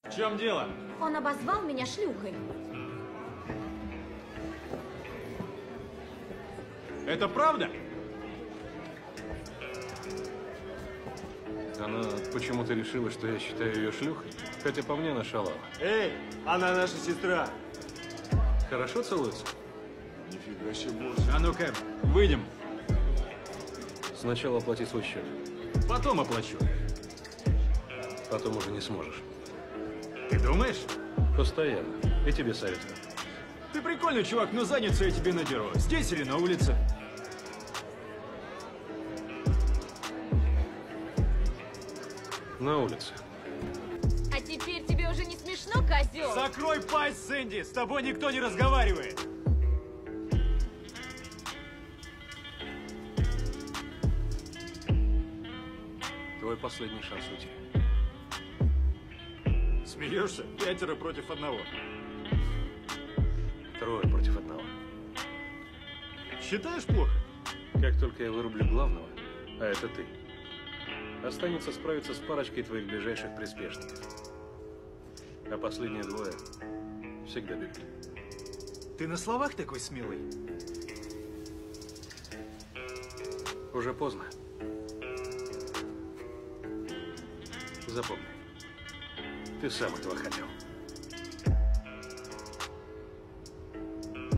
В чем дело? Он обозвал меня шлюхой. Это правда? Она почему-то решила, что я считаю ее шлюхой, хотя по мне она шалава. Эй, она наша сестра. Хорошо целуется? Нифига себе больше. А ну-ка, выйдем. Сначала оплати свой счет, Потом оплачу. потом уже не сможешь. Ты думаешь? Постоянно. И тебе советую. Ты прикольный чувак, но задницу я тебе надеру. Здесь или на улице? На улице. А теперь тебе уже не смешно, козел? Закрой пасть, Сэнди! С тобой никто не разговаривает! Твой последний шанс уйти. Смеешься? 5 против 1. 3 против 1. Считаешь плохо? Как только я вырублю главного, а это ты, останется справиться с парочкой твоих ближайших приспешников. А последние 2 всегда бегут. Ты на словах такой смелый? Уже поздно. Запомни, ты сам этого хотел.